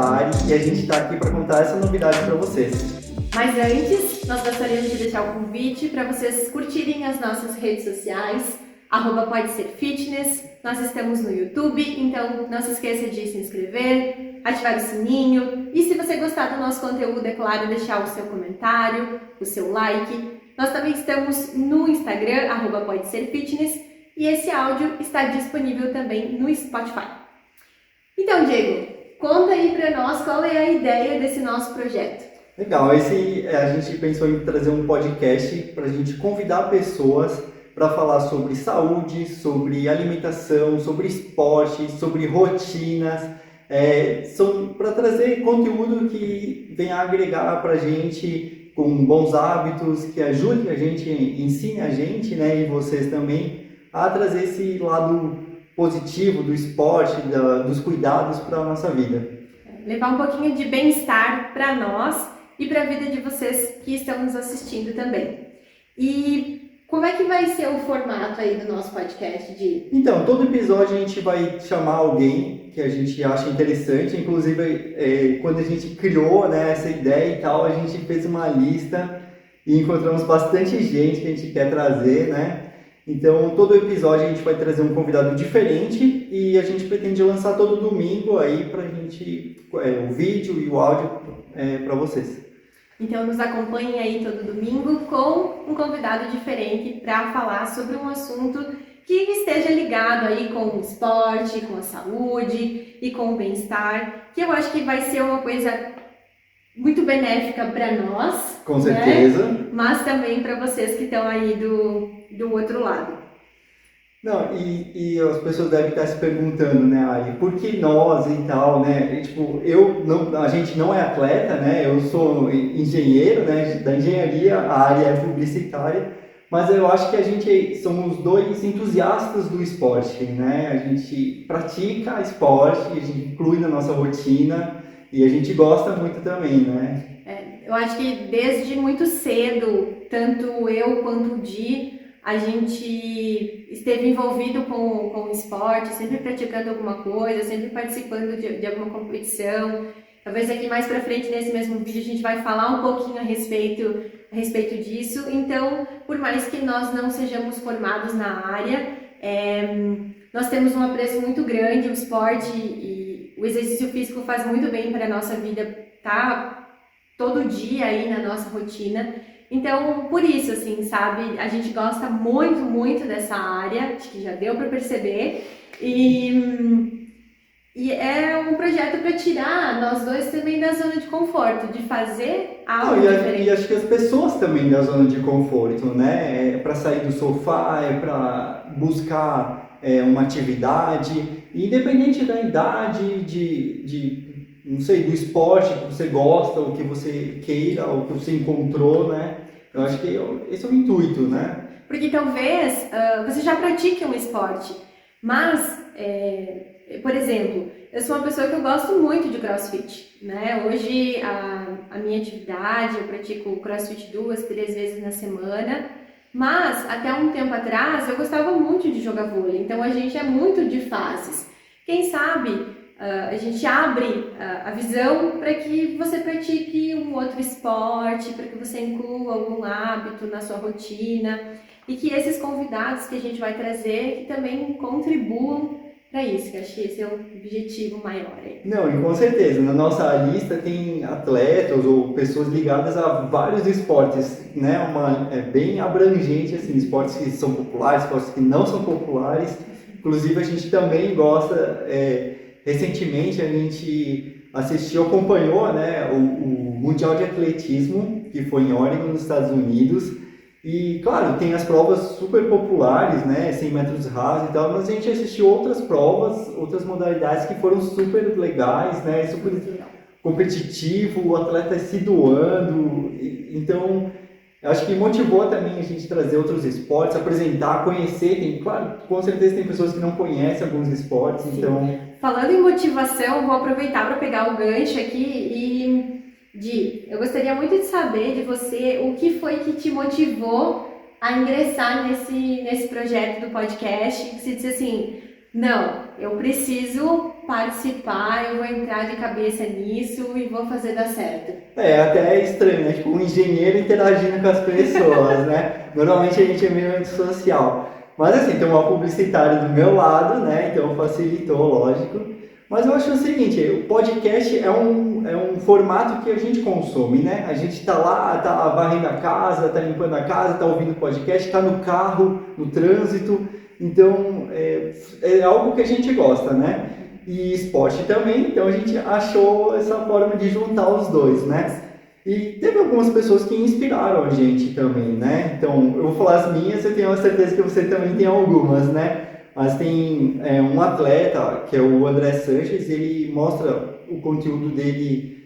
Ari e a gente está aqui para contar essa novidade para vocês. Mas antes, nós gostaríamos de deixar o convite para vocês curtirem as nossas redes sociais, @podeserfitness. Nós estamos no YouTube, então não se esqueça de se inscrever, ativar o sininho. E se você gostar do nosso conteúdo, é claro, deixar o seu comentário, o seu like. Nós também estamos no Instagram, @podeserfitness, e esse áudio está disponível também no Spotify. Então, Diego, conta aí para nós qual é a ideia desse nosso projeto. Legal, a gente pensou em trazer um podcast para a gente convidar pessoas para falar sobre saúde, sobre alimentação, sobre esporte, sobre rotinas, para trazer conteúdo que venha agregar para a gente com bons hábitos, que ajude a gente, ensine a gente, né, e vocês também, a trazer esse lado positivo do esporte, dos cuidados para a nossa vida. Levar um pouquinho de bem-estar para nós e para a vida de vocês que estão nos assistindo também. E como é que vai ser o formato aí do nosso podcast, Di? Então, todo episódio a gente vai chamar alguém que a gente acha interessante. Inclusive, quando a gente criou, né, essa ideia e tal, a gente fez uma lista e encontramos bastante gente que a gente quer trazer, né? Então, todo episódio a gente vai trazer um convidado diferente e a gente pretende lançar todo domingo aí pra gente, o vídeo e o áudio para vocês. Então, nos acompanhem aí todo domingo com um convidado diferente para falar sobre um assunto que esteja ligado aí com o esporte, com a saúde e com o bem-estar, que eu acho que vai ser uma coisa muito benéfica para nós. Com certeza. Né? Mas também para vocês que estão aí do outro lado. Não, e as pessoas devem estar se perguntando, né, Ari, por que nós e tal, né? A gente não é atleta, né? Eu sou engenheiro, né, da engenharia, a Ari é publicitária, mas eu acho que a gente somos dois entusiastas do esporte, né? A gente pratica esporte, a gente inclui na nossa rotina e a gente gosta muito também, né? Eu acho que desde muito cedo, tanto eu quanto o Di, a gente esteve envolvido com o esporte, sempre praticando alguma coisa, sempre participando de alguma competição. Talvez aqui mais pra frente, nesse mesmo vídeo, a gente vai falar um pouquinho a respeito disso. Então, por mais que nós não sejamos formados na área, nós temos um apreço muito grande. O esporte e o exercício físico faz muito bem para a nossa vida, tá todo dia aí na nossa rotina. Então, por isso, assim, sabe, a gente gosta muito, muito dessa área, acho que já deu para perceber, e é um projeto para tirar nós dois também da zona de conforto, de fazer algo diferente. E acho que as pessoas também da zona de conforto, né, para sair do sofá, para buscar uma atividade, independente da idade, não sei, do esporte que você gosta, o que você queira, o que você encontrou, né? Eu acho que esse é o intuito, né? Porque talvez você já pratique um esporte, mas, por exemplo, eu sou uma pessoa que eu gosto muito de CrossFit, né? Hoje a minha atividade, eu pratico CrossFit 2, 3 vezes na semana, mas até um tempo atrás eu gostava muito de jogar vôlei, então a gente é muito de fases. Quem sabe a gente abre a visão para que você pratique um outro esporte, para que você inclua algum hábito na sua rotina e que esses convidados que a gente vai trazer que também contribuam para isso, que eu acho que esse é o objetivo maior aí. Não, e com certeza, na nossa lista tem atletas ou pessoas ligadas a vários esportes, né? Bem abrangente, assim, esportes que são populares, esportes que não são populares. Inclusive a gente também gosta... Recentemente a gente acompanhou, né, o Mundial de Atletismo, que foi em Oregon, nos Estados Unidos. E, claro, tem as provas super populares, né, 100 metros rasos e tal, mas a gente assistiu outras provas, outras modalidades que foram super legais, né, super competitivo, o atleta se doando. Então, eu acho que motivou também a gente trazer outros esportes, apresentar, conhecer. Claro, com certeza tem pessoas que não conhecem alguns esportes, Sim. Então... Falando em motivação, vou aproveitar para pegar o gancho aqui Di, eu gostaria muito de saber de você o que foi que te motivou a ingressar nesse projeto do podcast, que você disse assim, Não, eu preciso participar, eu vou entrar de cabeça nisso e vou fazer dar certo. Até é estranho, né? Tipo, um engenheiro interagindo com as pessoas, né? Normalmente a gente é meio antissocial. Mas assim, tem uma publicitária do meu lado, né? Então facilitou, lógico. Mas eu acho o seguinte, o podcast é um formato que a gente consome, né? A gente tá lá, tá varrendo a casa, tá limpando a casa, tá ouvindo podcast, tá no carro, no trânsito. Então, é algo que a gente gosta, né? E esporte também, então a gente achou essa forma de juntar os dois, né? E teve algumas pessoas que inspiraram a gente também, né? Então, eu vou falar as minhas, eu tenho certeza que você também tem algumas, né? Mas tem um atleta, que é o André Sanches, ele mostra o conteúdo dele,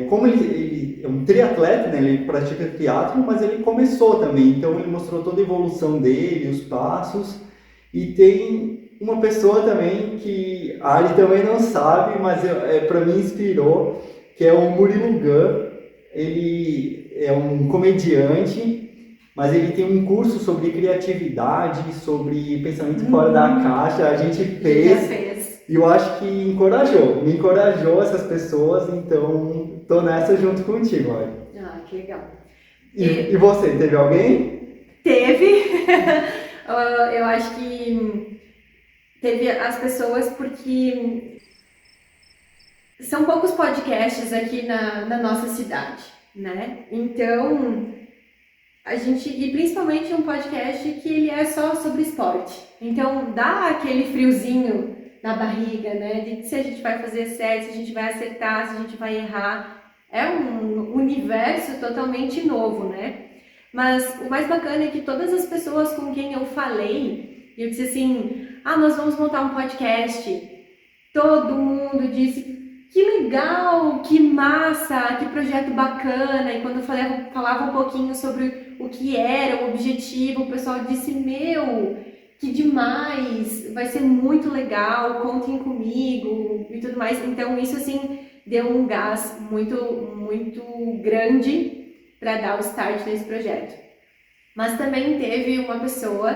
como ele é um triatleta, né? Ele pratica triatlo, mas ele começou também, então ele mostrou toda a evolução dele, os passos. E tem uma pessoa também que a Ari também não sabe, mas para mim inspirou, que é o Murilo Gun. Ele é um comediante, mas ele tem um curso sobre criatividade, sobre pensamento fora da caixa. A gente fez e eu acho que me encorajou essas pessoas, então tô nessa junto contigo, Ari. Ah, que legal. E você, teve alguém? Teve. Eu acho que teve as pessoas porque são poucos podcasts aqui na nossa cidade, né? Então, e principalmente um podcast que ele é só sobre esporte. Então, dá aquele friozinho na barriga, né? De se a gente vai fazer certo, se a gente vai acertar, se a gente vai errar. É um universo totalmente novo, né? Mas o mais bacana é que todas as pessoas com quem eu falei, eu disse assim, nós vamos montar um podcast. Todo mundo disse, que legal, que massa, que projeto bacana. E quando eu falava um pouquinho sobre o que era o objetivo, o pessoal disse, que demais, vai ser muito legal, contem comigo e tudo mais. Então isso assim deu um gás muito, muito grande para dar o start nesse projeto. Mas também teve uma pessoa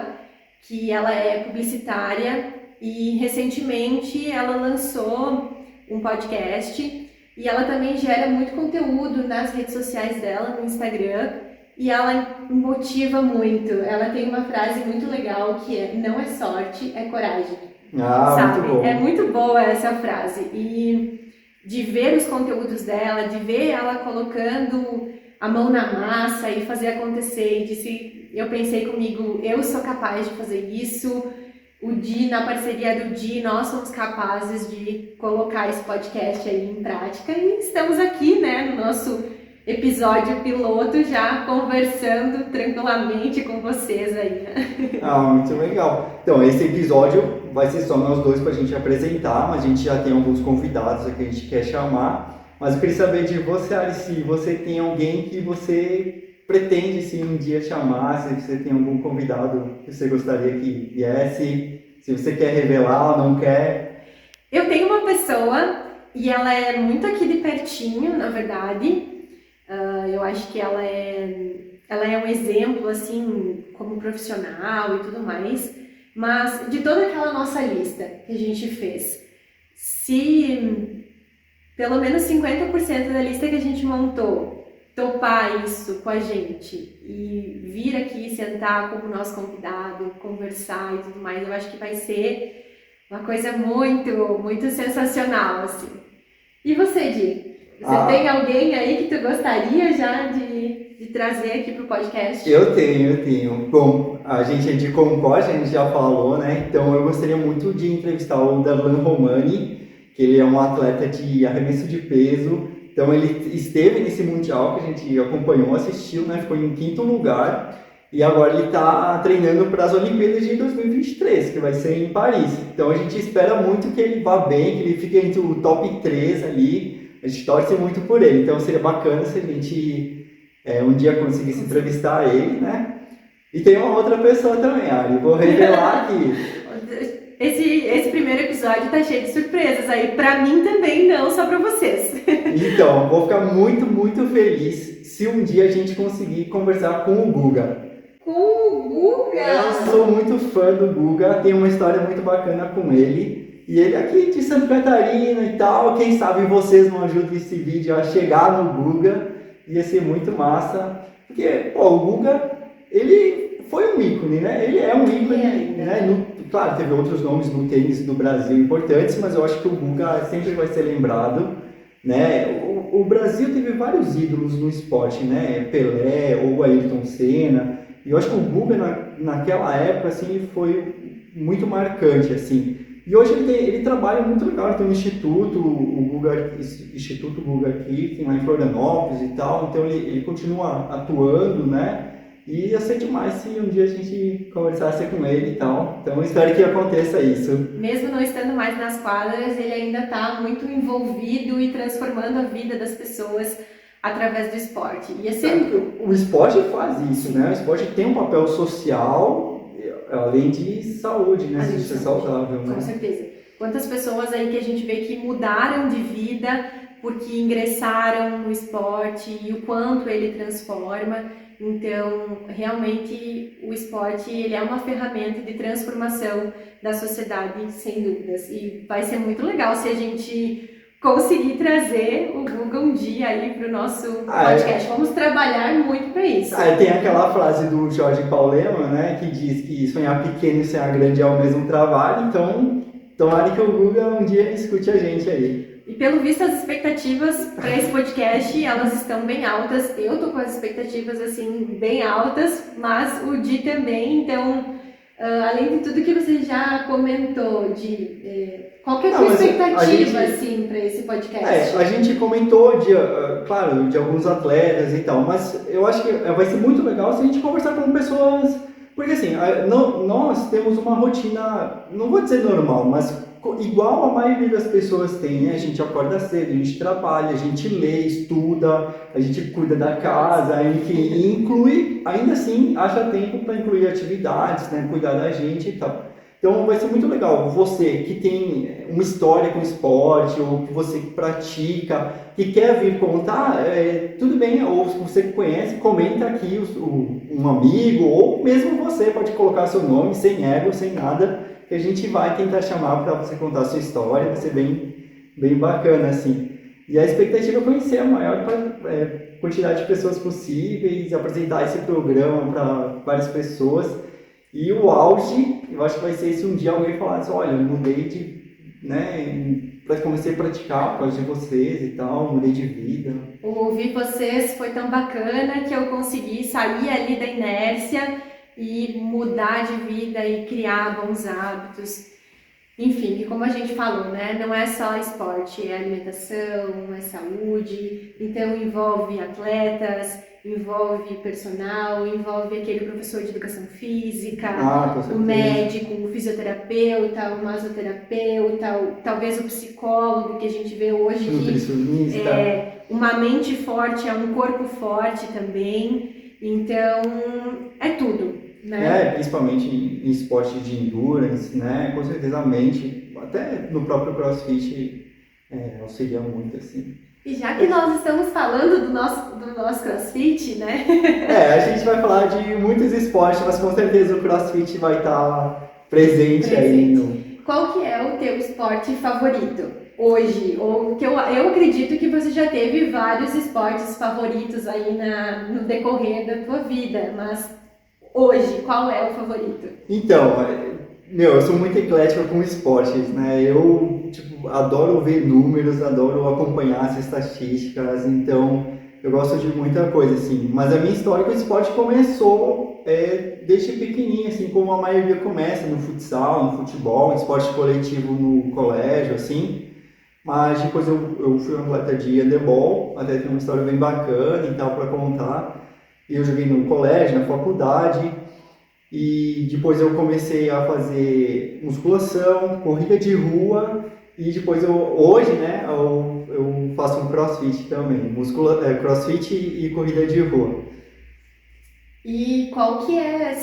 que ela é publicitária e recentemente ela lançou um podcast e ela também gera muito conteúdo nas redes sociais dela, no Instagram, e ela motiva muito. Ela tem uma frase muito legal que é: não é sorte, é coragem. Sabe? Muito bom. É muito boa essa frase. E de ver os conteúdos dela, de ver ela colocando a mão na massa e fazer acontecer, eu pensei comigo, eu sou capaz de fazer isso. O Di, na parceria do Di, nós somos capazes de colocar esse podcast aí em prática e estamos aqui, né, no nosso episódio piloto, já conversando tranquilamente com vocês aí, né? Muito legal. Então, esse episódio vai ser só nós dois para a gente apresentar, mas a gente já tem alguns convidados aqui que a gente quer chamar. Mas eu queria saber de você, Ari, se você tem alguém que você pretende, se um dia chamar, se você tem algum convidado que você gostaria que viesse, se você quer revelar ou não quer. Eu tenho uma pessoa, e ela é muito aqui de pertinho, na verdade. Eu acho que ela é um exemplo, assim, como profissional e tudo mais. Mas de toda aquela nossa lista que a gente fez, se pelo menos 50% da lista que a gente montou topar isso com a gente e vir aqui sentar como nosso convidado, conversar e tudo mais, eu acho que vai ser uma coisa muito, muito sensacional, assim. E você, Di? Você tem alguém aí que tu gostaria já de trazer aqui pro podcast? Eu tenho. Bom, a gente é de Concórdia, a gente já falou, né? Então eu gostaria muito de entrevistar o Darlan Romani, que ele é um atleta de arremesso de peso. Então ele esteve nesse mundial que a gente acompanhou, assistiu, né? Ficou em 5º lugar e agora ele está treinando para as Olimpíadas de 2023, que vai ser em Paris. Então a gente espera muito que ele vá bem, que ele fique entre o top 3 ali. A gente torce muito por ele. Então seria bacana se a gente um dia conseguisse entrevistar ele, né? E tem uma outra pessoa também, Ari. Vou revelar aqui. Esse primeiro episódio tá cheio de surpresas aí, pra mim também, não só pra vocês. Então, vou ficar muito, muito feliz se um dia a gente conseguir conversar com o Guga. Com o Guga? Eu sou muito fã do Guga, tenho uma história muito bacana com ele. E ele aqui de Santa Catarina e tal, quem sabe vocês não ajudam esse vídeo a chegar no Guga, ia ser muito massa. Porque, pô, o Guga, ele foi um ícone, né? Ele é um ícone, né? Claro, teve outros nomes no tênis do Brasil importantes, mas eu acho que o Guga sempre vai ser lembrado, né? O Brasil teve vários ídolos no esporte, né? Pelé ou Ayrton Senna. E eu acho que o Guga naquela época assim foi muito marcante assim. E hoje ele trabalha muito legal, tem um instituto, Instituto Guga aqui, tem lá em Florianópolis e tal, então ele continua atuando, né? E ia ser demais se um dia a gente conversasse com ele e tal. Então espero que aconteça isso. Mesmo não estando mais nas quadras, ele ainda está muito envolvido e transformando a vida das pessoas através do esporte. Ia ser... O esporte faz isso, né? O esporte tem um papel social, além de saúde, né? De ser saudável, né? Com certeza. Quantas pessoas aí que a gente vê que mudaram de vida porque ingressaram no esporte e o quanto ele transforma. Então, realmente, o esporte ele é uma ferramenta de transformação da sociedade, sem dúvidas. E vai ser muito legal se a gente conseguir trazer o Guga um dia aí para o nosso podcast. Vamos trabalhar muito para isso. Tem aquela frase do Jorge Paulema, né, que diz que sonhar pequeno e sonhar grande é o mesmo trabalho. Então, tomara que o Guga um dia escute a gente aí. E pelo visto as expectativas para esse podcast, elas estão bem altas. Eu tô com as expectativas assim bem altas, mas o Di também. Então, além de tudo que você já comentou, qual que é a sua expectativa assim para esse podcast? A gente comentou claro, de alguns atletas e tal, mas eu acho que vai ser muito legal se a gente conversar com pessoas, porque assim, nós temos uma rotina, não vou dizer normal, mas igual a maioria das pessoas tem, né? A gente acorda cedo, a gente trabalha, a gente lê, estuda, a gente cuida da casa, enfim, inclui, ainda assim, acha tempo para incluir atividades, né? Cuidar da gente e tal. Então vai ser muito legal, você que tem uma história com esporte, ou que você pratica, que quer vir contar, tudo bem, ou se você conhece, comenta aqui um amigo, ou mesmo você pode colocar seu nome, sem ego, sem nada, que a gente vai tentar chamar para você contar a sua história, vai ser bem, bem bacana, assim. E a expectativa é conhecer a maior quantidade de pessoas possíveis, apresentar esse programa para várias pessoas. E o auge, eu acho que vai ser se um dia alguém falar assim, olha, eu mudei comecei a praticar por causa de vocês e tal, mudei de vida. Ouvir vocês foi tão bacana que eu consegui sair ali da inércia e mudar de vida e criar bons hábitos. Enfim, e como a gente falou, né, não é só esporte, é alimentação, é saúde, então envolve atletas, envolve personal, envolve aquele professor de educação física, o médico, o fisioterapeuta, o masoterapeuta, talvez o psicólogo que a gente vê hoje, que uma mente forte é um corpo forte também, então é tudo. Né? Principalmente em esporte de endurance, né? Com certeza a mente, até no próprio CrossFit, auxilia muito, assim. E já que nós estamos falando do nosso CrossFit, né? A gente vai falar de muitos esportes, mas com certeza o CrossFit vai estar presente. Aí no... Qual que é o teu esporte favorito hoje? Ou que eu acredito que você já teve vários esportes favoritos aí no decorrer da tua vida, mas hoje, qual é o favorito? Então, eu sou muito eclético com esportes, né? Eu, adoro ver números, adoro acompanhar as estatísticas, então eu gosto de muita coisa, assim. Mas a minha história com o esporte começou desde pequenininho, assim, como a maioria começa, no futsal, no futebol, esporte coletivo no colégio, assim. Mas depois eu fui um atleta de handebol, até tem uma história bem bacana e tal para contar. Eu joguei no colégio, na faculdade, e depois eu comecei a fazer musculação, corrida de rua, e depois hoje, né, eu faço um CrossFit também, CrossFit e corrida de rua. E qual que é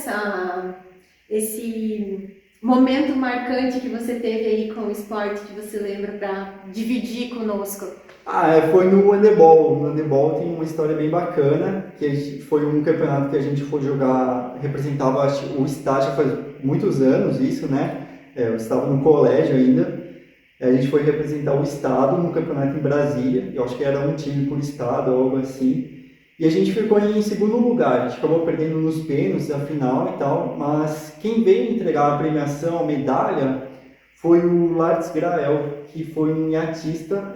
esse momento marcante que você teve aí com o esporte que você lembra para dividir conosco? Foi no handebol. No handebol tem uma história bem bacana, que foi um campeonato que a gente foi jogar representava o estado, já faz muitos anos isso, né? Eu estava no colégio ainda. A gente foi representar o estado no campeonato em Brasília. Eu acho que era um time por estado ou algo assim. E a gente ficou em segundo lugar. A gente acabou perdendo nos pênaltis, a final e tal. Mas quem veio entregar a premiação, a medalha, foi o Lattes Grael, que foi um iatista.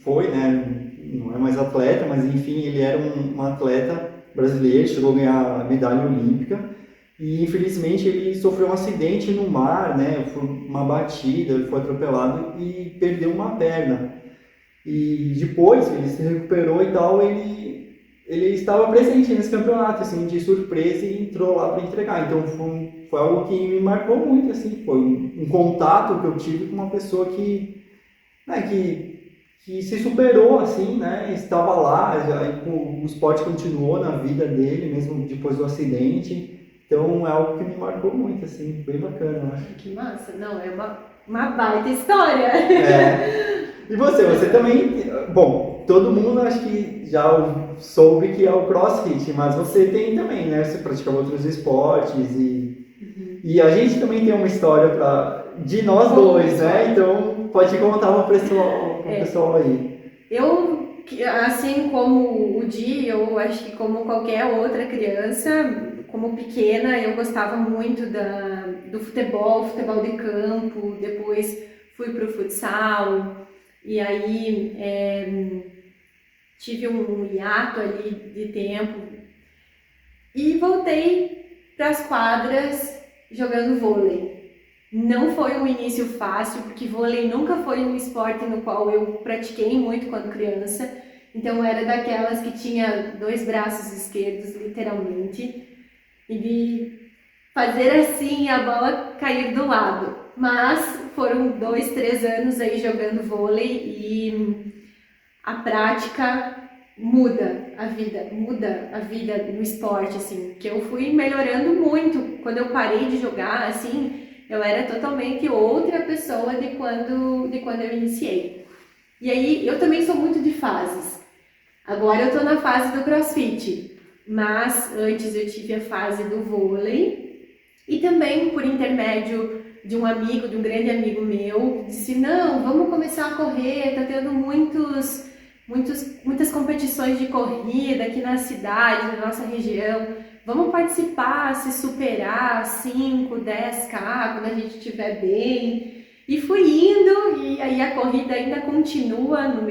Foi, né? Não é mais atleta, mas enfim, ele era um atleta brasileiro, chegou a ganhar a medalha olímpica. E infelizmente ele sofreu um acidente no mar, né? Foi uma batida, ele foi atropelado e perdeu uma perna. E depois ele se recuperou e tal, ele estava presente nesse campeonato, assim, de surpresa e entrou lá para entregar. Então foi algo que me marcou muito, assim, foi um contato que eu tive com uma pessoa que, né, que se superou, assim, né? Estava lá, o esporte continuou na vida dele, mesmo depois do acidente. Então é algo que me marcou muito, assim, bem bacana, eu acho. Que massa, não, é uma baita história. E você também, bom, todo mundo acho que já soube que é o CrossFit, mas você tem também, né? Você pratica outros esportes e a gente também tem uma história de nós dois, né? Então pode contar pro pessoal aí. Eu, assim como o Di, eu acho que como qualquer outra criança, como pequena, eu gostava muito do futebol de campo, depois fui pro futsal, e aí tive um hiato ali de tempo e voltei para as quadras jogando vôlei. Não foi um início fácil, porque vôlei nunca foi um esporte no qual eu pratiquei muito quando criança, então era daquelas que tinha 2 braços esquerdos, literalmente, e de fazer assim a bola cair do lado. Mas foram 2, 3 anos aí jogando vôlei e a prática muda a vida no esporte, assim, que eu fui melhorando muito. Quando eu parei de jogar, assim, eu era totalmente outra pessoa de quando eu iniciei. E aí, eu também sou muito de fases. Agora eu tô na fase do CrossFit, mas antes eu tive a fase do vôlei e também por intermédio de um grande amigo meu, disse, não, vamos começar a correr, tá tendo muitas competições de corrida aqui na cidade, na nossa região, vamos participar, se superar 5, 10K quando a gente estiver bem. E fui indo, e aí a corrida ainda continua na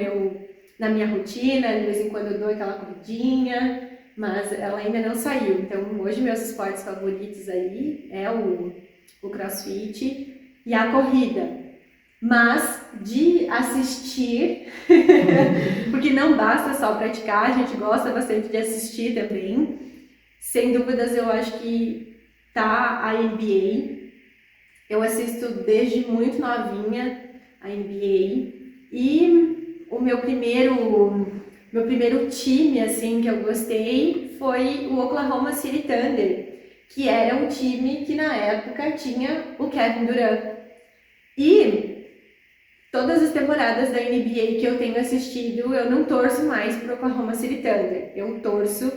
minha rotina, de vez em quando eu dou aquela corridinha, mas ela ainda não saiu. Então hoje meus esportes favoritos aí é o CrossFit e a corrida. Mas de assistir, porque não basta só praticar, a gente gosta bastante de assistir também. Sem dúvidas, eu acho que tá a NBA. Eu assisto desde muito novinha a NBA e o meu primeiro time assim que eu gostei foi o Oklahoma City Thunder, que era um time que na época tinha o Kevin Durant. E todas as temporadas da NBA que eu tenho assistido, eu não torço mais pro Oklahoma City Thunder. Eu torço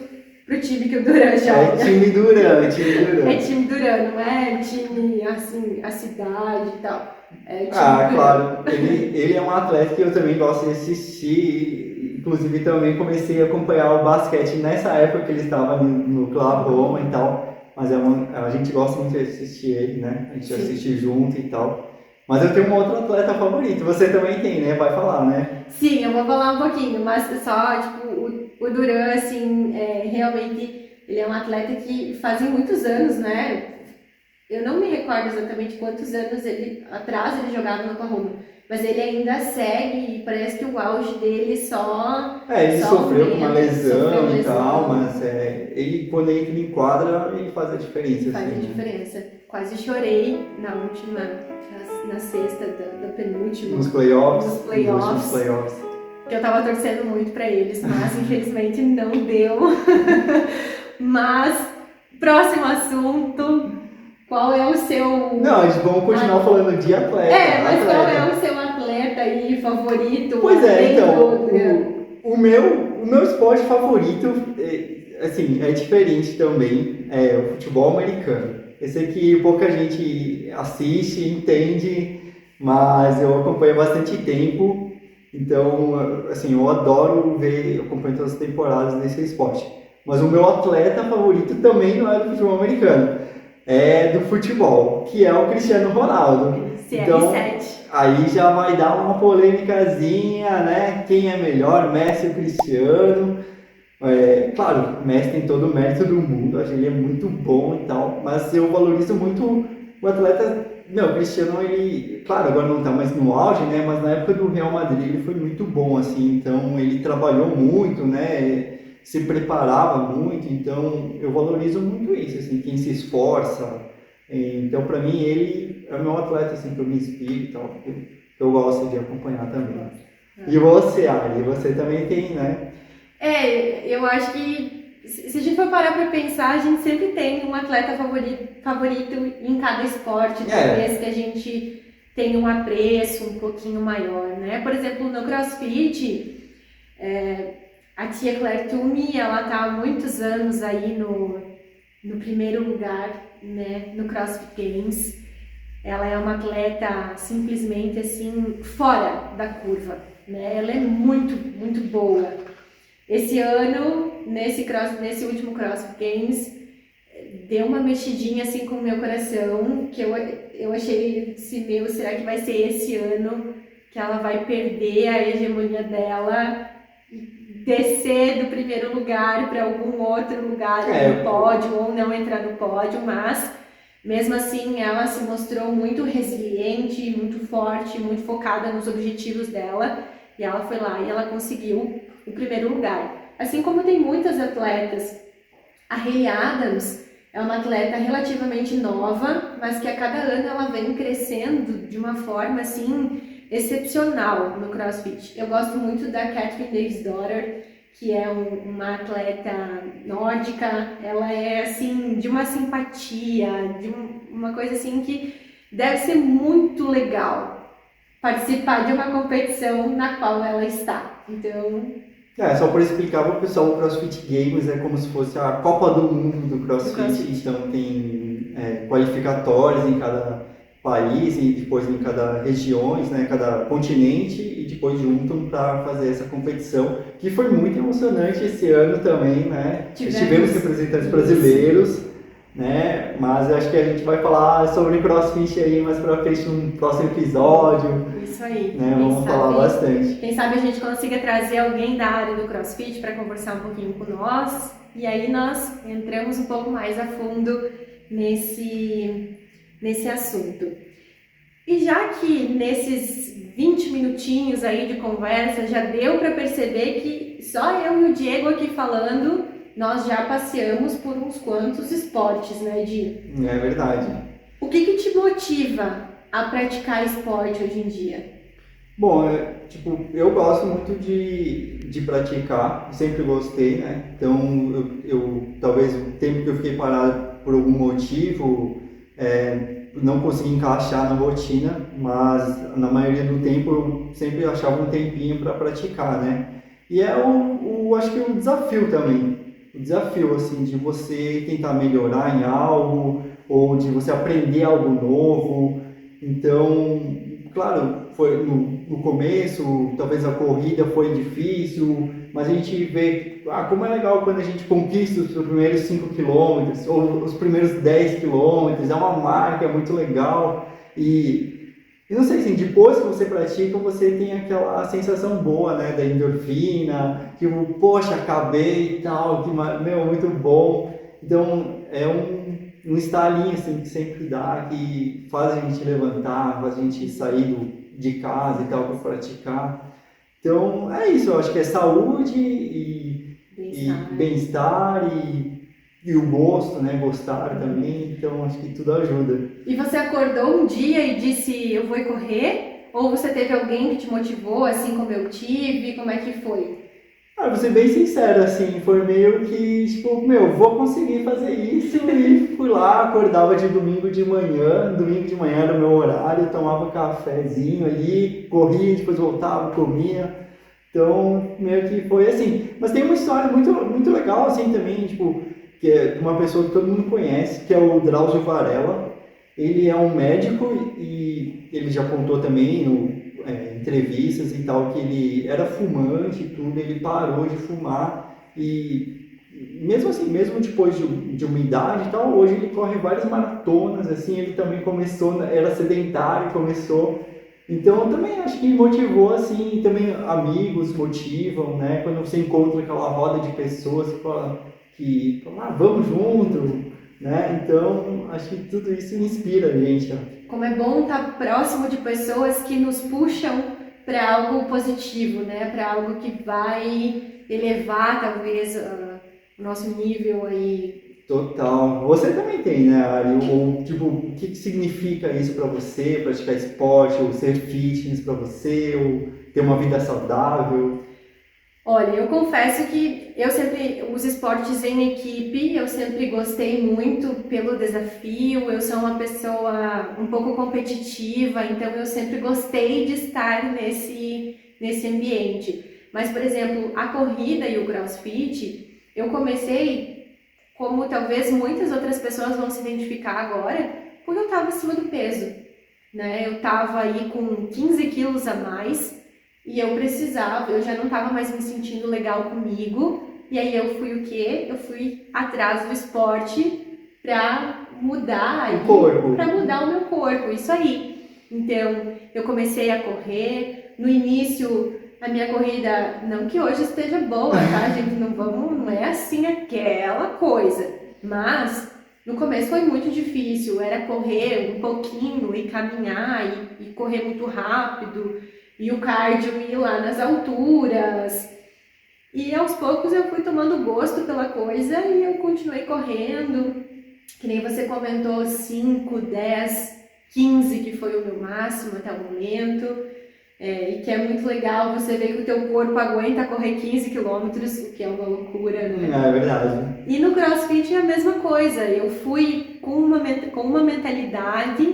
pro time que o Durant joga. É time Durant. É time Durant, não é time, assim, a cidade e tal. É time Durant. Claro. Ele é um atleta que eu também gosto de assistir. Inclusive, também comecei a acompanhar o basquete nessa época que ele estava no Oklahoma e tal. Mas a gente gosta muito de assistir ele, né? A gente assiste junto e tal. Mas eu tenho um outro atleta favorito. Você também tem, né? Vai falar, né? Sim, eu vou falar um pouquinho, mas só, tipo, o Durant, assim, realmente, ele é um atleta que fazem muitos anos, né? Eu não me recordo exatamente quantos anos atrás ele jogava no Oklahoma, mas ele ainda segue e parece que o auge dele ele sofreu uma lesão e tal, lesão. mas ele, quando ele entra em quadra, ele faz a diferença. Faz assim, a diferença. Quase chorei na sexta do penúltimo. Nos playoffs. Nos playoffs. Que eu tava torcendo muito pra eles, mas infelizmente não deu. Mas, próximo assunto, qual é o seu... Não, vamos continuar falando de atleta. Mas qual é o seu atleta aí favorito? Pois então, o meu esporte favorito, assim, é diferente também, o futebol americano. Eu sei que pouca gente assiste, entende, mas eu acompanho há bastante tempo, então, assim, eu adoro ver, eu acompanho todas as temporadas desse esporte. Mas o meu atleta favorito também não é do futebol americano, é do futebol, que é o Cristiano Ronaldo. Então, CR7. aí já vai dar uma polêmicazinha, né? Quem é melhor, Messi ou Cristiano? Claro, o Messi tem todo o mérito do mundo, acho que ele é muito bom e tal, mas eu valorizo muito o atleta. Não, o Cristiano, ele, claro, agora não está mais no auge, né? Mas na época do Real Madrid ele foi muito bom, assim, então ele trabalhou muito, né? Se preparava muito, então eu valorizo muito isso, assim, quem se esforça. Então, para mim, ele é o meu atleta, assim, que eu me inspiro e tal, que eu gosto de acompanhar também. E você, Ali, você também tem, né? Eu acho que se a gente for parar para pensar, a gente sempre tem um atleta favorito em cada esporte, talvez que a gente tenha um apreço um pouquinho maior, né? Por exemplo, no CrossFit, a tia Claire Toomey, ela tá há muitos anos aí no primeiro lugar, né, no CrossFit Games. Ela é uma atleta simplesmente assim, fora da curva, né? Ela é muito, muito boa. Esse ano, nesse último CrossFit Games, deu uma mexidinha assim com o meu coração, que eu achei assim, meu, será que vai ser esse ano que ela vai perder a hegemonia dela, descer do primeiro lugar para algum outro lugar no pódio ou não entrar no pódio, mas mesmo assim ela se mostrou muito resiliente, muito forte, muito focada nos objetivos dela, e ela foi lá e ela conseguiu o primeiro lugar. Assim como tem muitas atletas, a Hayley Adams é uma atleta relativamente nova, mas que a cada ano ela vem crescendo de uma forma assim excepcional no CrossFit. Eu gosto muito da Catherine Davis-Daughter, que é uma atleta nórdica. Ela é assim de uma simpatia, uma coisa assim que deve ser muito legal participar de uma competição na qual ela está. Então, só para explicar para o pessoal, o CrossFit Games é como se fosse a Copa do Mundo do CrossFit. Então tem qualificatórios em cada país e depois em cada regiões, né, cada continente, e depois juntam para fazer essa competição, que foi muito emocionante esse ano também, né? Tivemos representantes brasileiros, né? Mas eu acho que a gente vai falar sobre CrossFit aí mais para frente num próximo episódio. Isso aí. Né? Vamos falar bastante. Quem sabe a gente consiga trazer alguém da área do CrossFit para conversar um pouquinho com nós, e aí nós entramos um pouco mais a fundo nesse assunto. E já que nesses 20 minutinhos aí de conversa já deu para perceber que só eu e o Diego aqui falando, nós já passeamos por uns quantos esportes, né, Di? É verdade. O que te motiva a praticar esporte hoje em dia? Bom, eu gosto muito de praticar, sempre gostei, né? Então, talvez o tempo que eu fiquei parado por algum motivo, não consegui encaixar na rotina, mas na maioria do tempo eu sempre achava um tempinho para praticar, né? E acho que o desafio também, o desafio, assim, de você tentar melhorar em algo, ou de você aprender algo novo. Então, claro, foi no começo, talvez a corrida foi difícil, mas a gente vê como é legal quando a gente conquista os primeiros 5 quilômetros ou os primeiros 10 quilômetros, é uma marca muito legal. E não sei, assim, depois que você pratica, você tem aquela sensação boa, né, da endorfina, que, poxa, acabei e tal, que, muito bom. Então, é um estalinho, assim, que sempre dá, que faz a gente levantar, faz a gente sair de casa e tal para praticar. Então, é isso, eu acho que é saúde e bem-estar e o gosto, né? Gostar também, então acho que tudo ajuda. E você acordou um dia e disse, eu vou correr? Ou você teve alguém que te motivou, assim como eu tive? Como é que foi? Vou ser bem sincero, assim, foi meio que, vou conseguir fazer isso, e fui lá, acordava de domingo de manhã era o meu horário, tomava um cafezinho ali, corria, depois voltava, comia. Então, meio que foi assim. Mas tem uma história muito, muito legal, assim, também, tipo, que é uma pessoa que todo mundo conhece, que é o Drauzio Varela. Ele é um médico e ele já contou também em entrevistas e tal, que ele era fumante e tudo, ele parou de fumar e mesmo assim, mesmo depois de uma idade e tal, hoje ele corre várias maratonas, assim, ele também começou, era sedentário, começou. Então, eu também acho que motivou, assim, e também amigos motivam, né? Quando você encontra aquela roda de pessoas que falam, vamos junto, né? Então, acho que tudo isso inspira a gente, ó. Como é bom estar próximo de pessoas que nos puxam para algo positivo, né? Para algo que vai elevar, talvez, o nosso nível aí. Total. Você também tem, né, Ari? Ou, tipo, o que significa isso pra você, praticar esporte, ou ser fitness pra você, ou ter uma vida saudável? Olha, eu confesso que os esportes em equipe, eu sempre gostei muito pelo desafio, eu sou uma pessoa um pouco competitiva, então eu sempre gostei de estar nesse ambiente. Mas, por exemplo, a corrida e o CrossFit, eu comecei, como talvez muitas outras pessoas vão se identificar agora, porque eu estava acima do peso, né? Eu estava aí com 15 quilos a mais, e eu já não estava mais me sentindo legal comigo, e aí eu fui o quê? Eu fui atrás do esporte para mudar O corpo. para mudar o meu corpo, isso aí. Então, eu comecei a correr, no início a minha corrida, não que hoje esteja boa, tá, gente? Não é assim aquela coisa, mas no começo foi muito difícil, era correr um pouquinho e caminhar e correr muito rápido, e o cardio ir lá nas alturas. E aos poucos eu fui tomando gosto pela coisa e eu continuei correndo, que nem você comentou, 5, 10, 15 que foi o meu máximo até o momento. E que é muito legal você ver que o teu corpo aguenta correr 15 quilômetros, o que é uma loucura, né? É verdade. E no CrossFit é a mesma coisa, eu fui com uma mentalidade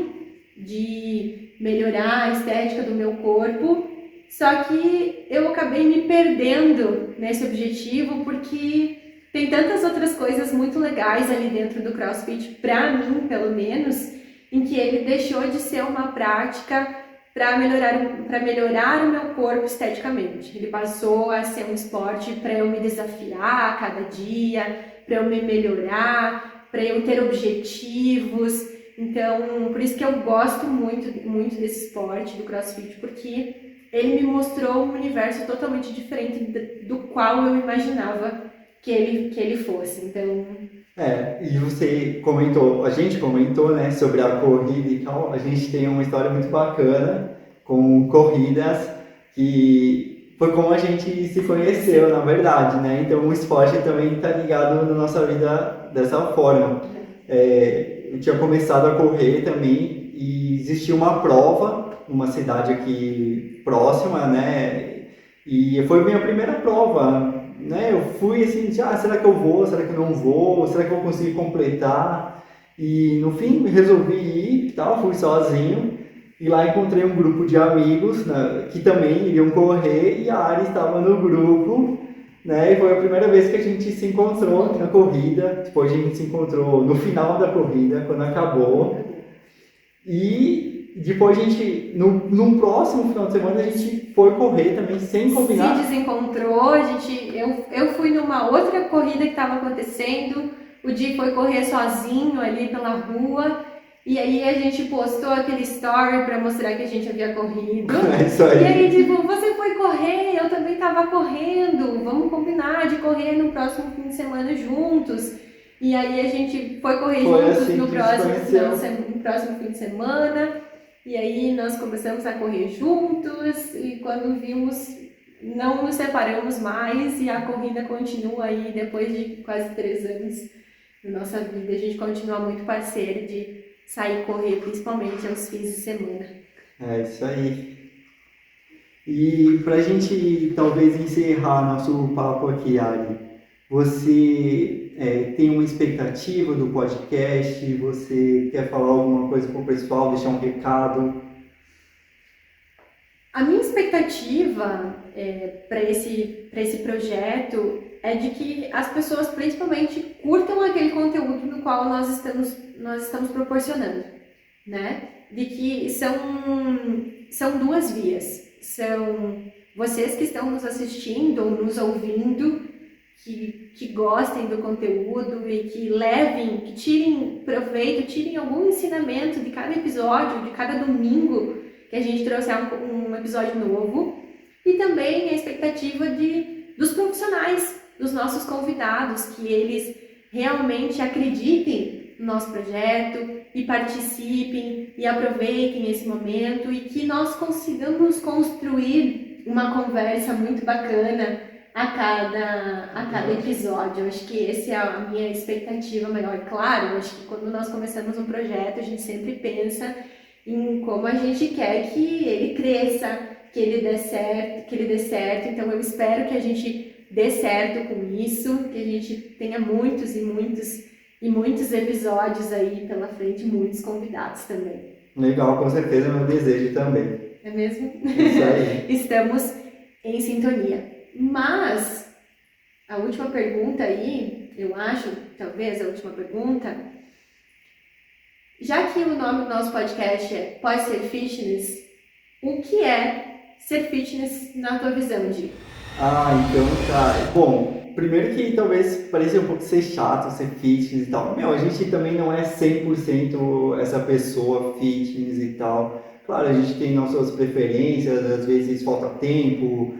de melhorar a estética do meu corpo, só que eu acabei me perdendo nesse objetivo porque tem tantas outras coisas muito legais ali dentro do CrossFit, pra mim pelo menos, em que ele deixou de ser uma prática para melhorar o meu corpo esteticamente. Ele passou a ser um esporte para eu me desafiar a cada dia, para eu me melhorar, para eu ter objetivos. Então, por isso que eu gosto muito, muito desse esporte, do CrossFit, porque ele me mostrou um universo totalmente diferente do qual eu imaginava que ele fosse. Então, E você comentou, a gente comentou, né, sobre a corrida e tal, a gente tem uma história muito bacana com corridas que foi como a gente se conheceu, na verdade, né? Então o esporte também está ligado na nossa vida dessa forma. Eu tinha começado a correr também e existia uma prova numa cidade aqui próxima, né? E foi minha primeira prova, né? Eu fui assim, será que eu vou? Será que eu não vou? Será que eu vou conseguir completar? E no fim resolvi ir, tal, fui sozinho. E lá encontrei um grupo de amigos, né, que também iriam correr e a Ari estava no grupo, né? E foi a primeira vez que a gente se encontrou na corrida. Depois a gente se encontrou no final da corrida, quando acabou. E depois a gente, no próximo final de semana, a gente foi correr também, sem combinar. Se desencontrou, eu fui numa outra corrida que estava acontecendo, o Di foi correr sozinho ali pela rua, e aí a gente postou aquele story para mostrar que a gente havia corrido. É isso aí. E aí, tipo, você foi correr, eu também estava correndo, vamos combinar de correr no próximo fim de semana juntos. E aí a gente foi correr juntos assim no próximo fim de semana. E aí nós começamos a correr juntos e quando vimos, não nos separamos mais e a corrida continua aí depois de quase 3 anos na nossa vida. A gente continua muito parceiro de sair correr, principalmente aos fins de semana. É isso aí. E pra gente talvez encerrar nosso papo aqui, Ari, você tem uma expectativa do podcast? Você quer falar alguma coisa pro pessoal, deixar um recado? A minha expectativa para esse projeto é de que as pessoas principalmente curtam aquele conteúdo no qual nós estamos proporcionando, né? De que são duas vias. São vocês que estão nos assistindo ou nos ouvindo, que gostem do conteúdo e que tirem proveito, tirem algum ensinamento de cada episódio, de cada domingo que a gente trouxer um episódio novo. E também a expectativa dos profissionais, dos nossos convidados, que eles realmente acreditem no nosso projeto e participem e aproveitem esse momento e que nós consigamos construir uma conversa muito bacana a cada episódio. Eu acho que essa é a minha expectativa maior. Claro, eu acho que quando nós começamos um projeto, a gente sempre pensa em como a gente quer que ele cresça, que ele dê certo. Então eu espero que a gente dê certo com isso, que a gente tenha muitos episódios aí pela frente, muitos convidados também. Legal, com certeza é meu desejo também. É mesmo? Isso aí. Estamos em sintonia. Mas a última pergunta aí, eu acho, talvez a última pergunta, já que o nome do nosso podcast é Pode Ser Fitness, o que é ser fitness na tua visão, Di? Então tá. Bom, primeiro que talvez pareça um pouco ser chato, ser fitness e tal. A gente também não é 100% essa pessoa fitness e tal. Claro, a gente tem nossas preferências, às vezes falta tempo,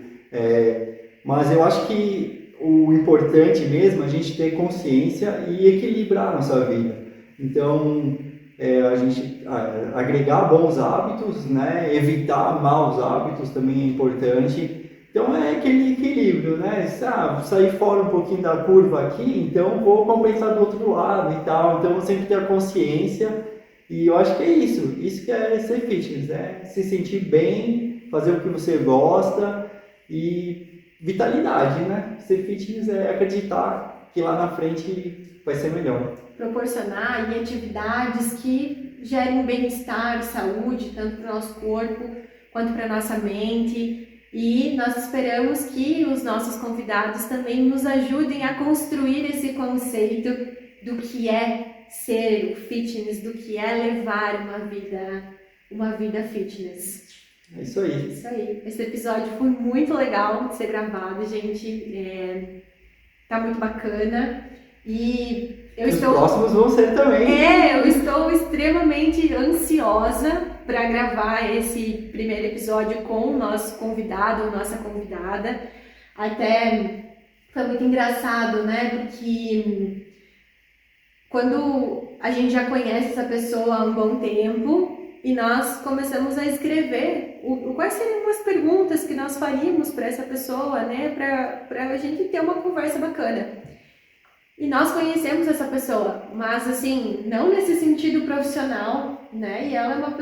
mas eu acho que o importante mesmo é a gente ter consciência e equilibrar a nossa vida. Então, a gente agregar bons hábitos, né? Evitar maus hábitos também é importante. Então é aquele equilíbrio, né? Sair fora um pouquinho da curva aqui, então vou compensar do outro lado e tal. Então sempre ter a consciência, e eu acho que é isso que é ser fitness, né? Se sentir bem, fazer o que você gosta e vitalidade, né? Ser fitness é acreditar que lá na frente vai ser melhor. Proporcionar atividades que gerem bem-estar e saúde, tanto para o nosso corpo quanto para a nossa mente. E nós esperamos que os nossos convidados também nos ajudem a construir esse conceito do que é ser o fitness, do que é levar uma vida fitness. É isso aí. Isso aí. Esse episódio foi muito legal de ser gravado, gente. Tá muito bacana. E os próximos vão ser também. Eu estou extremamente ansiosa para gravar esse primeiro episódio com o nosso convidado ou nossa convidada. Até foi muito engraçado, né? Porque quando a gente já conhece essa pessoa há um bom tempo e nós começamos a escrever quais seriam as perguntas que nós faríamos para essa pessoa, né? Para a gente ter uma conversa bacana. E nós conhecemos essa pessoa, mas assim, não nesse sentido profissional, né? E ela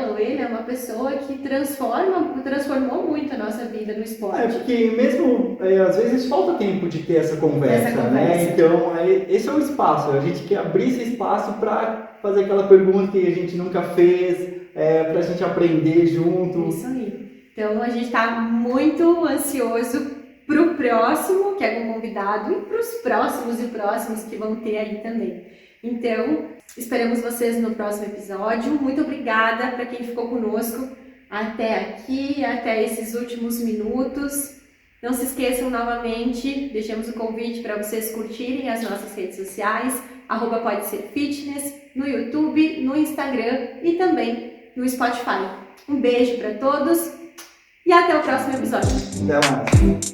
ou ele é uma pessoa que transformou muito a nossa vida no esporte. Porque mesmo, às vezes falta tempo de ter essa conversa, né? Então, esse é o espaço, a gente quer abrir esse espaço para fazer aquela pergunta que a gente nunca fez, para a gente aprender junto. Isso aí. Então, a gente está muito ansioso para o próximo, que é um convidado, e para os próximos que vão ter aí também. Então, esperamos vocês no próximo episódio. Muito obrigada para quem ficou conosco até aqui, até esses últimos minutos. Não se esqueçam novamente, deixamos o convite para vocês curtirem as nossas redes sociais, @podeserfitness, no YouTube, no Instagram e também no Spotify. Um beijo para todos e até o próximo episódio. Até mais.